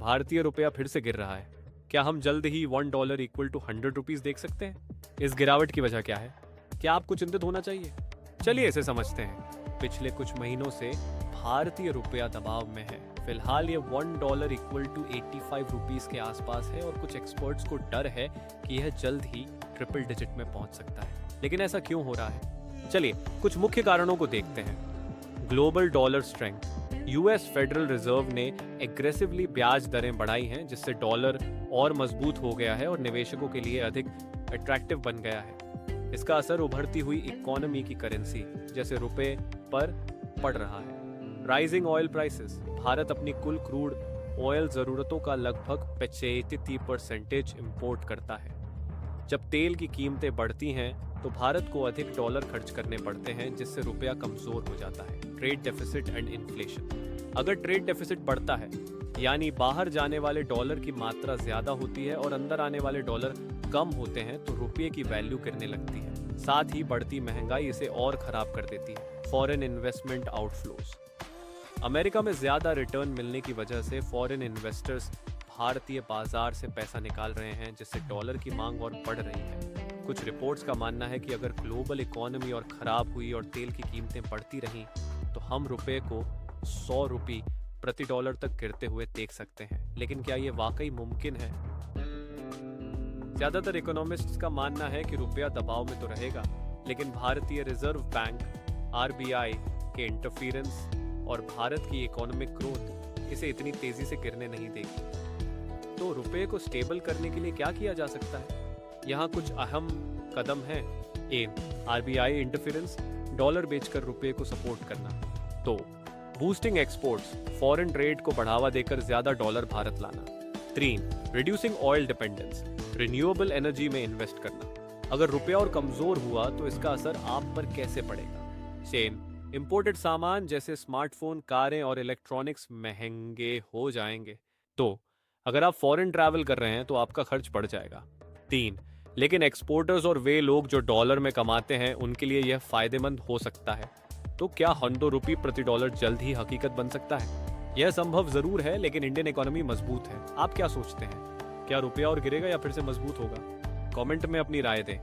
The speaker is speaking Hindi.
भारतीय रुपया फिर से गिर रहा है। क्या हम जल्द ही $1 इक्वल टू 100 रुपीज देख सकते हैं? इस गिरावट की वजह क्या है? क्या आपको चिंतित होना चाहिए? चलिए इसे समझते हैं। पिछले कुछ महीनों से भारतीय रुपया दबाव में है। फिलहाल ये $1 इक्वल टू 85 रुपीज के आसपास है और कुछ एक्सपर्ट्स को डर है कि यह जल्द ही ट्रिपल डिजिट में पहुंच सकता है। लेकिन ऐसा क्यों हो रहा है? चलिए कुछ मुख्य कारणों को देखते हैं। Global dollar strength. US federal reserve ने एग्रेसिवली ब्याज दरें बढ़ाई हैं, जिससे डॉलर और मजबूत हो गया है और निवेशकों के लिए अधिक अट्रैक्टिव बन गया है। इसका असर उभरती हुई इकोनॉमी की करेंसी जैसे रुपए पर पड़ रहा है। Rising oil prices. भारत अपनी कुल क्रूड ऑयल जरूरतों का लगभग 85% इंपोर्ट करता है। जब तेल की कीमतें बढ़ती हैं तो भारत को अधिक डॉलर खर्च करने पड़ते हैं, जिससे रुपया कमजोर हो जाता है। Trade deficit and inflation. अगर ट्रेड डेफिसिट बढ़ता है, यानी बाहर जाने वाले डॉलर की मात्रा ज्यादा होती है और अंदर आने वाले डॉलर कम होते हैं, तो रुपये की वैल्यू गिरने लगती है। साथ ही बढ़ती महंगाई इसे और खराब कर देती है। Foreign investment outflows. अमेरिका में ज्यादा रिटर्न मिलने की वजह से फॉरेन इन्वेस्टर्स भारतीय बाजार से पैसा निकाल रहे हैं, जिससे डॉलर की मांग और बढ़ रही है। कुछ रिपोर्ट्स का मानना है कि अगर ग्लोबल इकोनॉमी और खराब हुई और तेल की कीमतें बढ़ती रहीं, तो हम रुपए को 100 रुपये प्रति डॉलर तक गिरते हुए देख सकते हैं। लेकिन क्या ये वाकई मुमकिन है? ज्यादातर इकोनॉमिस्ट्स का मानना है कि रुपया दबाव में तो रहेगा, लेकिन भारतीय रिजर्व बैंक (RBI) के इंटरफेरेंस और भारत की इकोनॉमिक ग्रोथ इसे इतनी तेजी से गिरने नहीं देगी। तो रुपये को स्टेबल करने के लिए क्या किया जा सकता है? यहाँ कुछ अहम कदम हैं। ए, RBI इंटरफेरेंस, डॉलर बेचकर रुपये को सपोर्ट करना। तो बूस्टिंग एक्सपोर्ट्स, फॉरेन ट्रेड को बढ़ावा देकर ज्यादा डॉलर भारत लाना। 3, reducing oil dependence, renewable energy में इन्वेस्ट करना। अगर रुपया और कमजोर हुआ तो इसका असर आप पर कैसे पड़ेगा? चेन, इंपोर्टेड सामान जैसे स्मार्टफोन, कारें और इलेक्ट्रॉनिक्स महंगे हो जाएंगे। तो अगर आप फॉरेन ट्रैवल कर रहे हैं तो आपका खर्च बढ़ जाएगा। 3, लेकिन एक्सपोर्टर्स और वे लोग जो डॉलर में कमाते हैं, उनके लिए यह फायदेमंद हो सकता है। तो क्या 100 रुपये प्रति डॉलर जल्द ही हकीकत बन सकता है? यह संभव जरूर है, लेकिन इंडियन इकोनॉमी मजबूत है। आप क्या सोचते हैं? क्या रुपया और गिरेगा या फिर से मजबूत होगा? कमेंट में अपनी राय दें।